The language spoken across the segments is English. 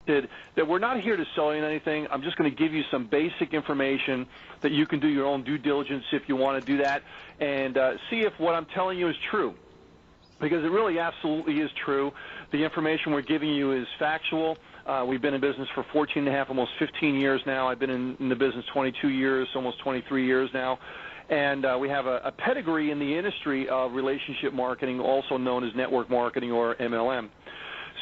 that we're not here to sell you anything. I'm just going to give you some basic information that you can do your own due diligence if you want to do that, and see if what I'm telling you is true. Because it really absolutely is true. The information we're giving you is factual. We've been in business for 14 and a half, almost 15 years now. I've been in the business 22 years, almost 23 years now. And we have a pedigree in the industry of relationship marketing, also known as network marketing or MLM.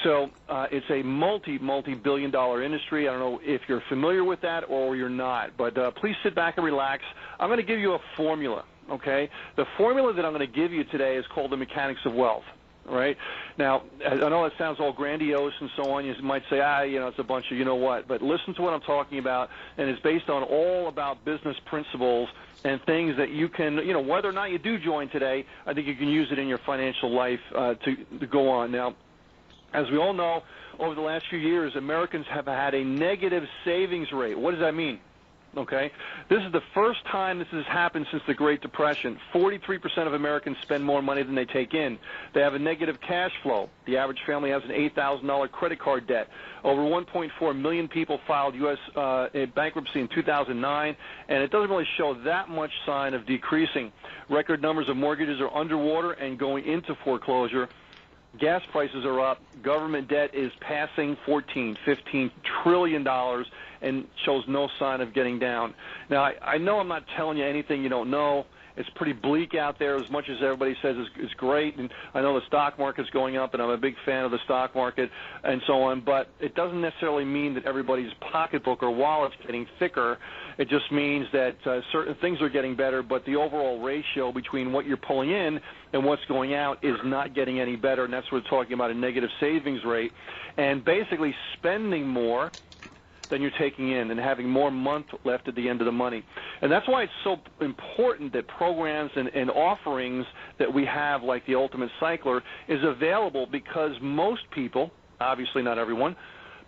So it's a multi-billion-dollar industry. I don't know if you're familiar with that or you're not, but please sit back and relax. I'm going to give you a formula, okay? The formula that I'm going to give you today is called the mechanics of wealth, right? Now, I know it sounds all grandiose and so on. You might say, it's a bunch of you know what, but listen to what I'm talking about, and it's based on all about business principles and things that you can, whether or not you do join today, I think you can use it in your financial life to go on. Now, as we all know, over the last few years, Americans have had a negative savings rate. What does that mean? Okay, this is the first time this has happened since the Great Depression. 43% of Americans spend more money than they take in. They have a negative cash flow. The average family has an $8,000 credit card debt. Over 1.4 million people filed U.S. bankruptcy in 2009, and it doesn't really show that much sign of decreasing. Record numbers of mortgages are underwater and going into foreclosure. Gas prices are up. Government debt is passing $14-15 trillion and shows no sign of getting down. Now, I know I'm not telling you anything you don't know. It's pretty bleak out there, as much as everybody says it's great. And I know the stock market's going up, and I'm a big fan of the stock market and so on. But it doesn't necessarily mean that everybody's pocketbook or wallet's getting thicker. It just means that certain things are getting better, but the overall ratio between what you're pulling in and what's going out is not getting any better, and that's what we're talking about, a negative savings rate. And basically spending more than you're taking in and having more month left at the end of the money. And that's why it's so important that programs and offerings that we have, like the Ultimate Cycler, is available, because most people, obviously not everyone,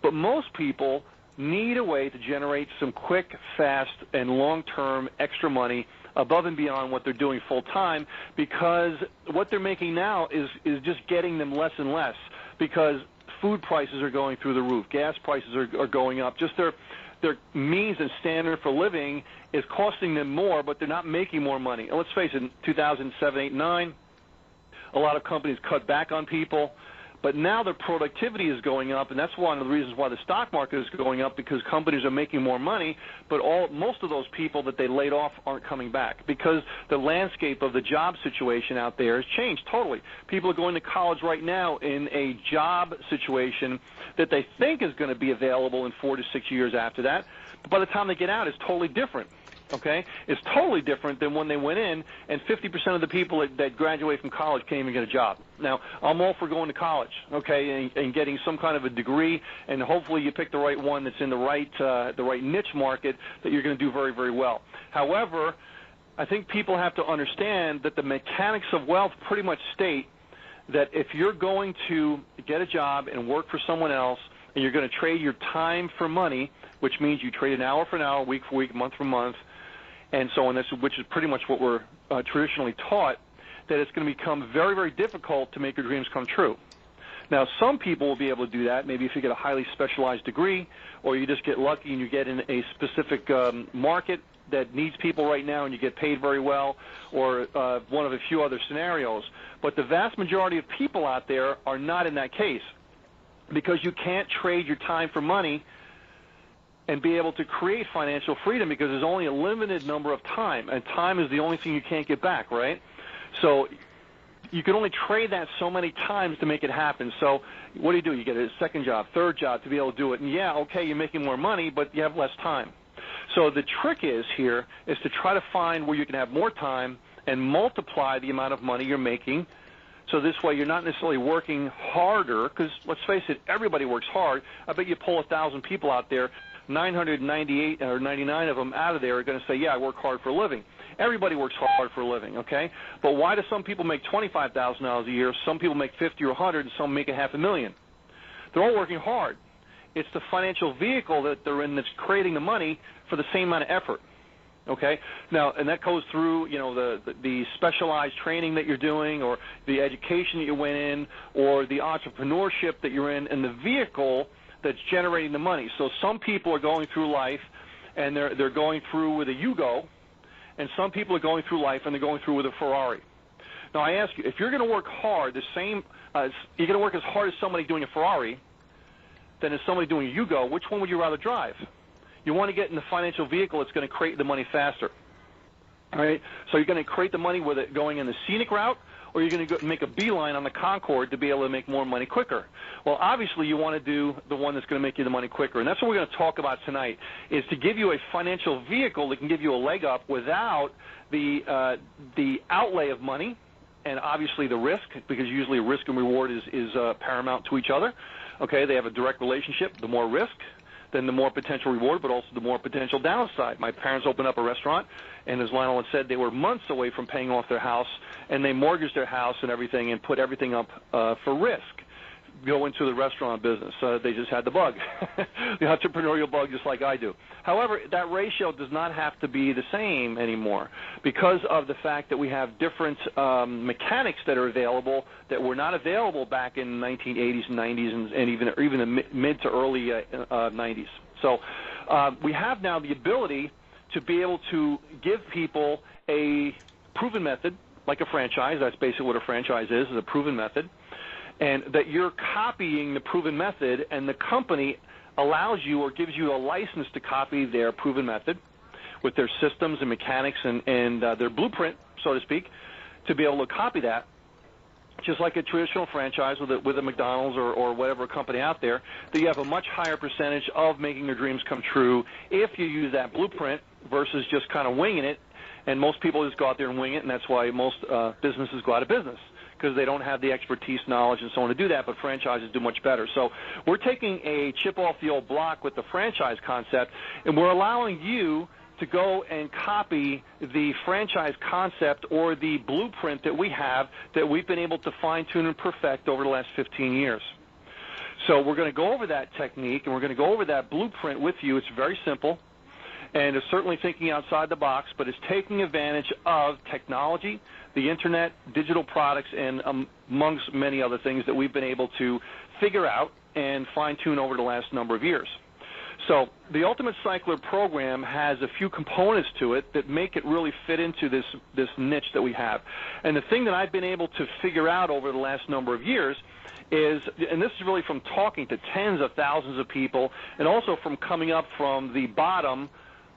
but most people need a way to generate some quick, fast, and long-term extra money above and beyond what they're doing full-time, because what they're making now is just getting them less and less, because food prices are going through the roof. Gas prices are going up. Just their means and standard for living is costing them more, but they're not making more money. And let's face it, in 2007, 8, 9, a lot of companies cut back on people. But now their productivity is going up, and that's one of the reasons why the stock market is going up, because companies are making more money, but most of those people that they laid off aren't coming back, because the landscape of the job situation out there has changed totally. People are going to college right now in a job situation that they think is going to be available in 4 to 6 years after that, but by the time they get out, it's totally different. Okay? It's totally different than when they went in, and 50% of the people that graduate from college can't even get a job. Now, I'm all for going to college, okay, and getting some kind of a degree, and hopefully you pick the right one that's in the right niche market that you're going to do very, very well. However, I think people have to understand that the mechanics of wealth pretty much state that if you're going to get a job and work for someone else, and you're going to trade your time for money, which means you trade an hour for an hour, week for week, month for month, and so on, which is pretty much what we're traditionally taught, that it's going to become very, very difficult to make your dreams come true. Now, some people will be able to do that, maybe if you get a highly specialized degree, or you just get lucky and you get in a specific market that needs people right now and you get paid very well, or one of a few other scenarios. But the vast majority of people out there are not in that case, because you can't trade your time for money and be able to create financial freedom, because there's only a limited number of time, and time is the only thing you can't get back, right? So you can only trade that so many times to make it happen. So what do? You get a second job, third job to be able to do it. And yeah, okay, you're making more money, but you have less time. So the trick is to try to find where you can have more time and multiply the amount of money you're making. So this way you're not necessarily working harder, because let's face it, everybody works hard. I bet you pull 1,000 people out there, 998 or 99 of them out of there are going to say, yeah, I work hard for a living. Everybody works hard for a living, okay? But why do some people make $25,000 a year, some people make 50 or 100, and some make $500,000? They're all working hard. It's the financial vehicle that they're in that's creating the money for the same amount of effort. Okay? Now, and that goes through, the specialized training that you're doing, or the education that you went in, or the entrepreneurship that you're in, and the vehicle that's generating the money. So some people are going through life and they're going through with a Yugo, and some people are going through life and they're going through with a Ferrari. Now I ask you, if you're going to work hard, you're going to work as hard as somebody doing a Ferrari than as somebody doing a Yugo, which one would you rather drive? You want to get in the financial vehicle that's going to create the money faster. All right? So you're going to create the money with it going in the scenic route, or you're going to make a beeline on the Concorde to be able to make more money quicker. Well, obviously you want to do the one that's going to make you the money quicker, and that's what we're going to talk about tonight, is to give you a financial vehicle that can give you a leg up without the outlay of money and obviously the risk, because usually risk and reward is paramount to each other. Okay, they have a direct relationship. The more risk, then the more potential reward, but also the more potential downside. My parents opened up a restaurant, and as Lionel had said, they were months away from paying off their house, and they mortgaged their house and everything and put everything up for risk. Go into the restaurant business. They just had the bug, the entrepreneurial bug, just like I do. However, that ratio does not have to be the same anymore because of the fact that we have different mechanics that are available that were not available back in the 1980s and 90s and even the mid to early 90s. So we have now the ability to be able to give people a proven method, like a franchise. That's basically what a franchise is a proven method. And that you're copying the proven method, and the company allows you or gives you a license to copy their proven method with their systems and mechanics and their blueprint, so to speak, to be able to copy that, just like a traditional franchise with a McDonald's or whatever company out there, that you have a much higher percentage of making your dreams come true if you use that blueprint versus just kind of winging it. And most people just go out there and wing it, and that's why most businesses go out of business, because they don't have the expertise, knowledge, and so on to do that, but franchises do much better. So we're taking a chip off the old block with the franchise concept, and we're allowing you to go and copy the franchise concept or the blueprint that we have that we've been able to fine-tune and perfect over the last 15 years. So we're going to go over that technique, and we're going to go over that blueprint with you. It's very simple, and it's certainly thinking outside the box, but it's taking advantage of technology, the internet, digital products, and amongst many other things that we've been able to figure out and fine-tune over the last number of years. So the Ultimate Cycler program has a few components to it that make it really fit into this niche that we have. And the thing that I've been able to figure out over the last number of years is, and this is really from talking to tens of thousands of people and also from coming up from the bottom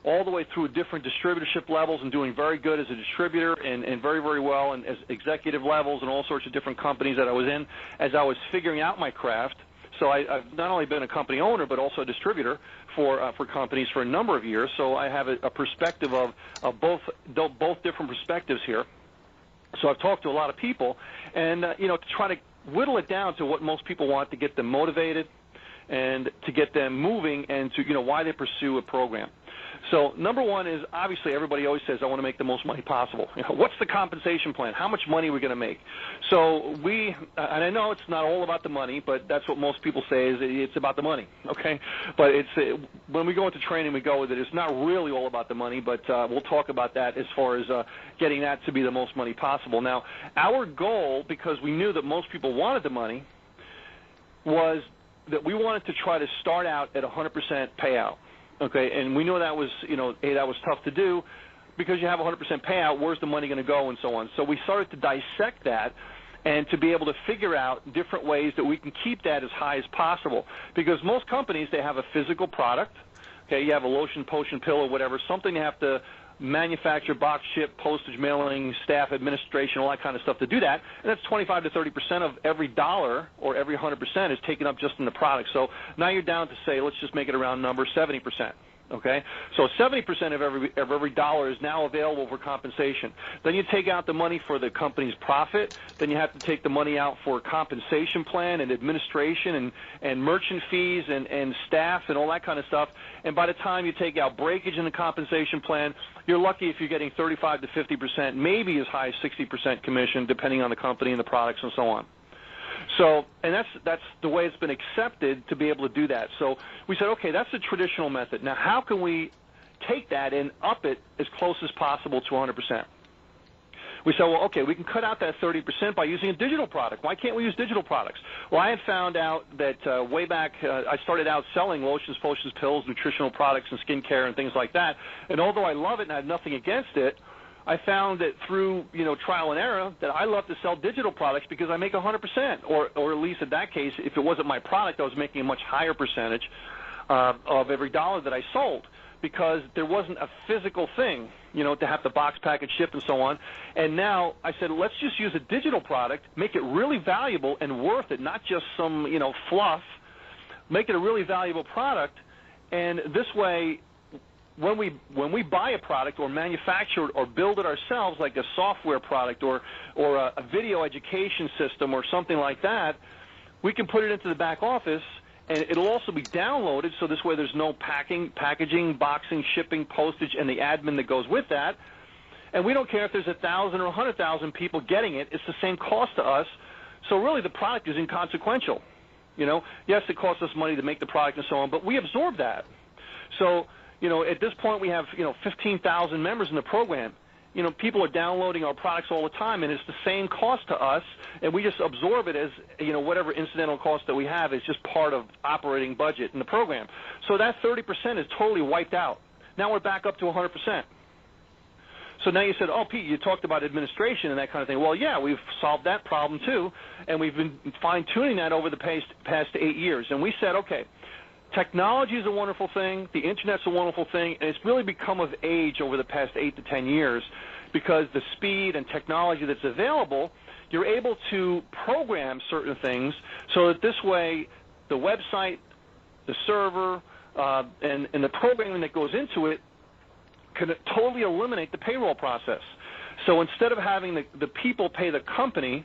all the way through different distributorship levels and doing very good as a distributor and very, very well and as executive levels and all sorts of different companies that I was in as I was figuring out my craft. So I've not only been a company owner but also a distributor for companies for a number of years. So I have a perspective of both different perspectives here. So I've talked to a lot of people, and to try to whittle it down to what most people want to get them motivated and to get them moving and to why they pursue a program. So number one is, obviously, everybody always says, I want to make the most money possible. What's the compensation plan? How much money are we going to make? So and I know it's not all about the money, but that's what most people say is it's about the money, okay? But when we go into training, we go with it. It's not really all about the money, but we'll talk about that as far as getting that to be the most money possible. Now, our goal, because we knew that most people wanted the money, was that we wanted to try to start out at 100% payout. Okay, and we knew that was, that was tough to do because you have 100% payout. Where's the money going to go, and so on. So we started to dissect that and to be able to figure out different ways that we can keep that as high as possible. Because most companies, they have a physical product. Okay, you have a lotion, potion, pill, or whatever, something you have to manufacture, box, ship, postage, mailing, staff, administration, all that kind of stuff to do that. And that's 25 to 30% of every dollar or every 100% is taken up just in the product. So now you're down to, say, let's just make it a round number, 70%. Okay, so 70% of every dollar is now available for compensation. Then you take out the money for the company's profit. Then you have to take the money out for compensation plan and administration and merchant fees and staff and all that kind of stuff. And by the time you take out breakage in the compensation plan, you're lucky if you're getting 35 to 50%, maybe as high as 60% commission, depending on the company and the products and so on. So, and that's the way it's been accepted to be able to do that. So we said, okay, that's the traditional method. Now, how can we take that and up it as close as possible to 100%? We said, well, okay, we can cut out that 30% by using a digital product. Why can't we use digital products? Well, I had found out that way back, I started out selling lotions, potions, pills, nutritional products, and skincare and things like that. And although I love it and I have nothing against it, I found that through trial and error that I love to sell digital products because I make 100%, or at least in that case, if it wasn't my product, I was making a much higher percentage of every dollar that I sold, because there wasn't a physical thing, to have the box, package, ship, and so on. And now I said, let's just use a digital product, make it really valuable and worth it, not just some, fluff. Make it a really valuable product, and this way, when we buy a product or manufacture it or build it ourselves, like a software product or a video education system or something like that, we can put it into the back office, and it'll also be downloaded, so this way there's no packaging, boxing, shipping, postage, and the admin that goes with that. And we don't care if there's 1,000 or 100,000 people getting it. It's the same cost to us. So really the product is inconsequential. Yes, it costs us money to make the product and so on, but we absorb that. So, at this point we have, 15,000 members in the program. People are downloading our products all the time, and it's the same cost to us, and we just absorb it as, whatever incidental cost that we have is just part of operating budget in the program. So that 30% is totally wiped out. Now we're back up to 100%. So now you said, oh, Pete, you talked about administration and that kind of thing. Well, yeah, we've solved that problem too, and we've been fine-tuning that over the past 8 years. And we said, okay, technology is a wonderful thing, the Internet's a wonderful thing, and it's really become of age over the past 8 to 10 years because the speed and technology that's available, you're able to program certain things so that this way the website, the server, and the programming that goes into it can totally eliminate the payroll process. So instead of having the people pay the company,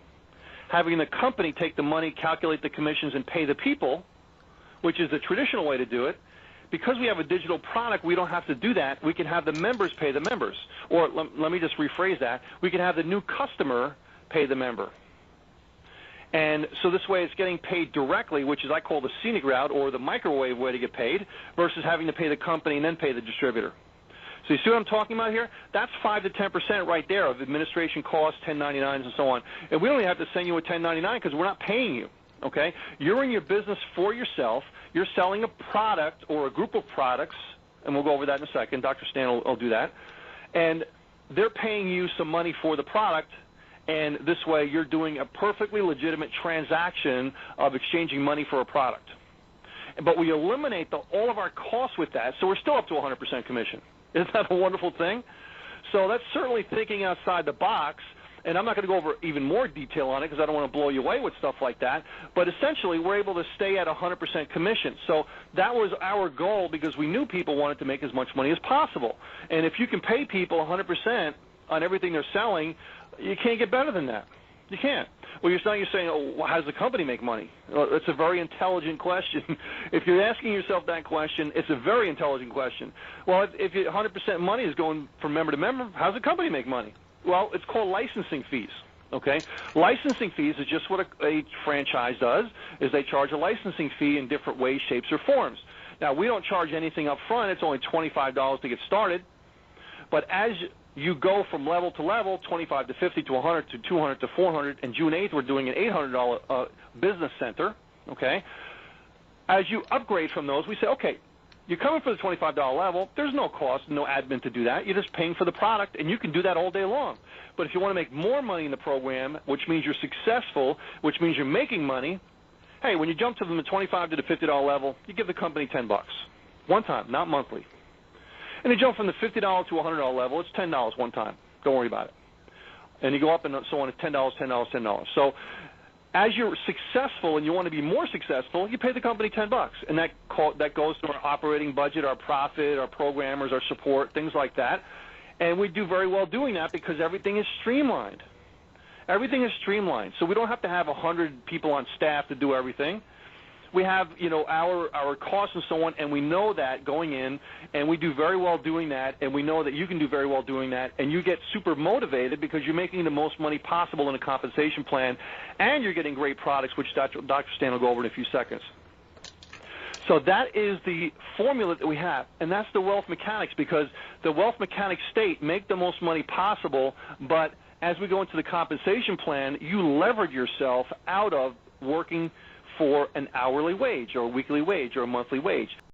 having the company take the money, calculate the commissions, and pay the people, which is the traditional way to do it, because we have a digital product, we don't have to do that. We can have the members pay the members. Or let me just rephrase that. We can have the new customer pay the member. And so this way it's getting paid directly, which is I call the scenic route or the microwave way to get paid, versus having to pay the company and then pay the distributor. So you see what I'm talking about here? That's 5 to 10% right there of administration costs, 1099s, and so on. And we only have to send you a 1099 because we're not paying you. Okay? You're in your business for yourself. You're selling a product or a group of products, and we'll go over that in a second. Dr. Stan will do that. And they're paying you some money for the product, and this way you're doing a perfectly legitimate transaction of exchanging money for a product. But we eliminate all of our costs with that, so we're still up to 100% commission. Isn't that a wonderful thing? So that's certainly thinking outside the box. And I'm not going to go over even more detail on it because I don't want to blow you away with stuff like that. But essentially, we're able to stay at 100% commission. So that was our goal because we knew people wanted to make as much money as possible. And if you can pay people 100% on everything they're selling, you can't get better than that. You can't. Well, you're saying, oh, how does the company make money? Well, it's a very intelligent question. If you're asking yourself that question, it's a very intelligent question. Well, if 100% money is going from member to member, how does the company make money? Well, it's called licensing fees, okay? Licensing fees is just what a franchise does, is they charge a licensing fee in different ways, shapes, or forms. Now, we don't charge anything up front. It's only $25 to get started. But as you go from level to level, 25 to 50 to 100 to 200 to 400, and June 8th we're doing an $800 business center, okay? As you upgrade from those, we say, okay, you're coming for the $25 level. There's no cost, no admin to do that. You're just paying for the product, and you can do that all day long. But if you want to make more money in the program, which means you're successful, which means you're making money, hey, when you jump to the $25 to the $50 level, you give the company $10. One time, not monthly. And you jump from the $50 to $100 level, it's $10 one time. Don't worry about it. And you go up and so on, it's $10, $10, $10. So as you're successful and you want to be more successful, you pay the company $10, and that goes to our operating budget, our profit, our programmers, our support, things like that. And we do very well doing that because everything is streamlined. Everything is streamlined, so we don't have to have 100 people on staff to do everything. We have, our costs and so on, and we know that going in, and we do very well doing that, and we know that you can do very well doing that, and you get super motivated because you're making the most money possible in a compensation plan, and you're getting great products, which Dr. Stan will go over in a few seconds. So that is the formula that we have, and that's the wealth mechanics, because the wealth mechanics state make the most money possible, but as we go into the compensation plan, you levered yourself out of working for an hourly wage or a weekly wage or a monthly wage.